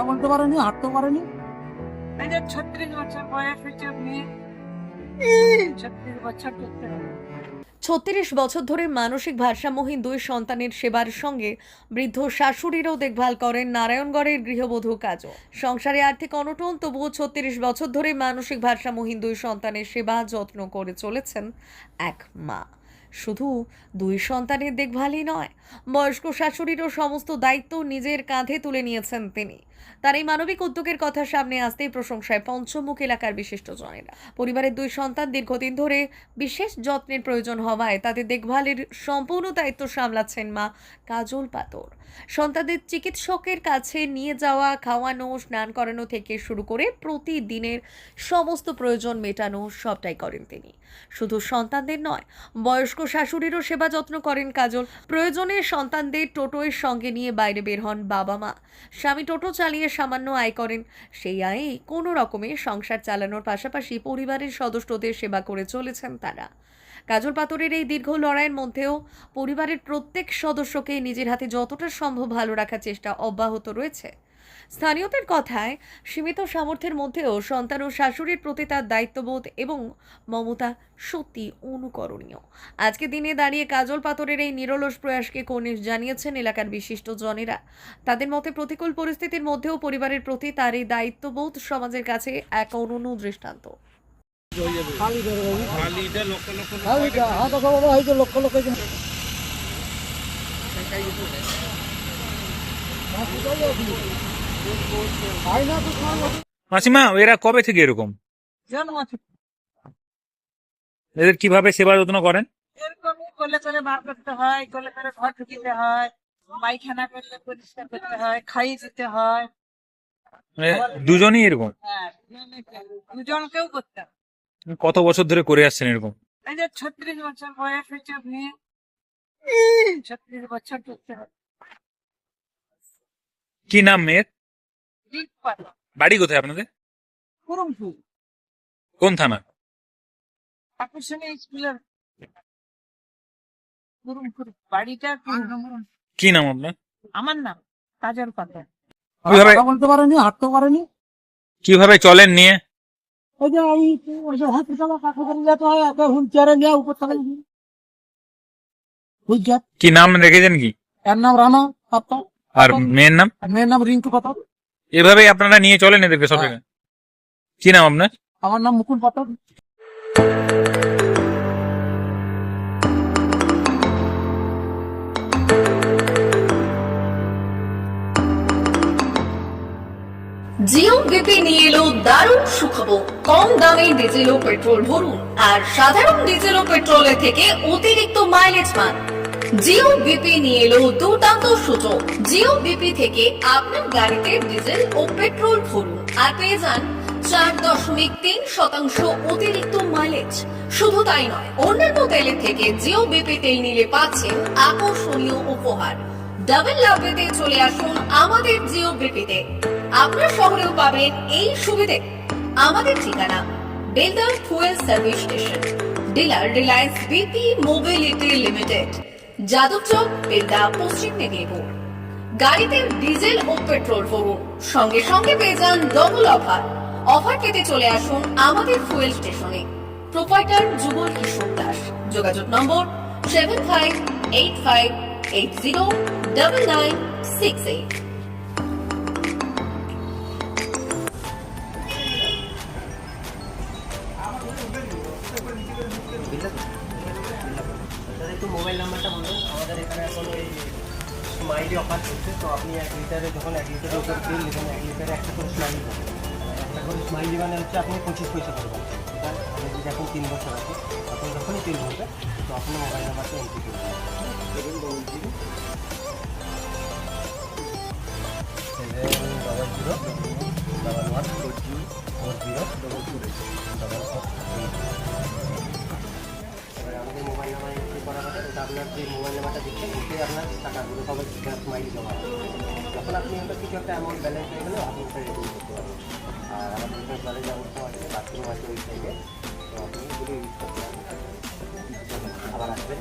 বলতে পারেনি, হাঁটতে পারেনি। 36 বছর বয়স হয়েছে মেয়ে, 36 বছর করতে হবে। 36 বছর ধরে মানসিক ভারসাম্যহীন 2 সন্তানের সেবার সঙ্গে বৃদ্ধ শাশুড়িরও দেখভাল করেন নারায়ণগড়ের গৃহবধূ কাজল। সংসারে আর্থিক অনটন, তবুও 36 বছর ধরে মানসিক ভারসাম্যহীন 2 সন্তানের সেবা যত্ন করে চলেছেন এক মা। শুধু 2 সন্তানের দেখভালই নয়, বয়স্ক শাশুড়িরও সমস্ত দায়িত্ব নিজের কাঁধে তুলে নিয়েছেন তিনি। তার এই মানবিক উদ্যোগের কথা সামনে আসতেই প্রশংসায় পঞ্চমুখ এলাকার বিশিষ্টজনেরা। পরিবারের 2 সন্তান দীর্ঘদিন ধরে বিশেষ যত্নের প্রয়োজন হওয়ায় তাদের দেখভালের সম্পূর্ণ দায়িত্ব সামলাচ্ছেন মা কাজল পাতর। সন্তানদের চিকিৎসকের কাছে নিয়ে যাওয়া, খাওয়ানো, স্নান করানো থেকে শুরু করে প্রতিদিনের সমস্ত প্রয়োজন মেটানো সবটাই করেন তিনি। শুধু সন্তানদের নয়, বয়স্ক শাশুড়িরও সেবা যত্ন করেন কাজল। প্রয়োজনে সন্তানদের টোটোর সঙ্গে নিয়ে বাইরে বের হন বাবা মা। স্বামী টোটো চালিয়ে সামান্য আয় করেন, সেই আয়ে কোনো রকমে সংসার চালানোর পাশাপাশি পরিবারের সদস্যদের সেবা করে চলেছেন তারা। কাজল পাতরের এই দীর্ঘ লড়াইয়ের মধ্যেও পরিবারের প্রত্যেক সদস্যকে নিজের হাতে যতটা সম্ভব ভালো রাখার চেষ্টা অব্যাহত রয়েছে। স্থানীয়দের কথায় সীমিত সামর্থ্যের মধ্যেও সন্তান ও শাশুড়ির প্রতি তার দায়িত্ববোধ এবং মমতা সত্যি অনুকরণীয়। আজকে দিনে দাঁড়িয়ে কাজল পাতরের এই নিরলস প্রয়াসকে কর্নিশ জানিয়েছেন এলাকার বিশিষ্ট জনেরা। তাদের মতে প্রতিকূল পরিস্থিতির মধ্যেও পরিবারের প্রতি তার এই দায়িত্ববোধ সমাজের কাছে এক অনন্য দৃষ্টান্ত। মাসিমা, এরা কবে থেকে এরকম? জন্ম থেকে এদের কিভাবে সেবা যত্ন করেন? এরকমই কোলে করে বার করতে হয়, কোলে করে ঘর ঢুকিতে হয়, পায়খানা করলে পরিষ্কার করতে হয়, খাইয়ে দিতে হয়। মানে দুজনই এরকম? হ্যাঁ, দুজনকেও করতে হয়। কত বছর ধরে করে আসছেন এরকম? 36 বছর বয়স হয়েছে মেয়ে, 36 বছর করতে হবে। কি নাম মেয়ের? দিক পাতা বাড়ি কোথায় আপনাদের? কুরুমপুর কোন থানা? আকর্ষণীয় স্কুলের কুরুমপুর বাড়িটা কুরুমপুর। কি নাম আপনার? আমার নাম কাজল পাতা। কিভাবে বলতে পারেনি, হাঁটতে পারেনি। কিভাবে চলেন নিয়ে? ওই যে ওই যে হসপিটালে কাছে করে যেতে হয়, একটা হুইল চেয়ারে নিয়ে উপর থেকে হুইল চেয়ার। কি নাম রেখেছেন কি? এর নাম রানা পাত্র, আর মেয়ের নাম? আর মেয়ের নাম রিঙ্কু পাত্র। এভাবেই আপনারা নিয়ে চলেন এদেরকে সব জায়গায়? কি নাম আপনার? আমার নাম মুকুল পাত্র। জিও বিপি নিয়ে এলো দারুণ সুখবর। কম দামে ডিজেল ও পেট্রোল ভরুন আর সাধারণ ডিজেল ও পেট্রোলের থেকে অতিরিক্ত মাইলেজ পান। জিও বিপি নিয়ে এলো দুর্দান্ত সুযোগ। জিও বিপি থেকে আপনার গাড়িতে ডিজেল ও পেট্রোল ভরুন আর পেয়ে যান 4.3% অতিরিক্ত মাইলেজ। শুধু তাই নয়, অন্যান্য তেলের থেকে জিও বিপি তেল নিলে পাচ্ছেন আকর্ষণীয় উপহার। ডাবল লাভ পেতে চলে আসুন আমাদের জিও বিপিতে। আপনার শহরেও পাবেন এই সুবিধে। আমাদের ঠিকানা Belda fuel service station, dealer Reliance BP mobility limited, Jadabchak, Belda, পশ্চিম মেদিনীপুর। গাড়িতে ডিজেল ও পেট্রোল ভরুন, সঙ্গে সঙ্গে পেয়ে যান ডবল অফার। অফার পেতে চলে আসুন আমাদের ফুয়েল স্টেশনে। প্রোপাইটার যুগল কিশোর দাস। যোগাযোগ নম্বর 7585809968। একটু মোবাইল নাম্বারটা বলুন। আমাদের এখানে এখন ওই স্মাইলি অফার চলছে, তো আপনি 1 লিটারে যখন 1 লিটারের উপর তেল নেবেন, 1 লিটারে একটা করে স্মাইলি পাবেন। একটা করে স্মাইলি মানে হচ্ছে আপনি 25 পয়সা করে পাবেন। এটা আপনি যদি এখন 3 বছর আছে, আপনি যখনই তেল ভরবে তো আপনি মোবাইল নাম্বারটা এন্ট্রি করবেন 700114040 আমাদের মোবাইল নাম্বার এন্ট্রি করা হবে। ওটা আপনার যে মোবাইল নাম্বারটা দিচ্ছেন ওতে আপনার টাকাগুলো সবাই স্মাইলি জমা হবে। যখন আপনি ওটা কিছু একটা অ্যামাউন্ট ব্যালেন্স হয়ে গেলে আপনি ওটা রেডিং করতে পারবেন। আর আমাদের এখানে জলের ব্যবস্থা আছে, বাথরুম আছে ওই সাইডে, তো আপনি এগুলো ইউজ করতে পারবেন। আবার আসবেন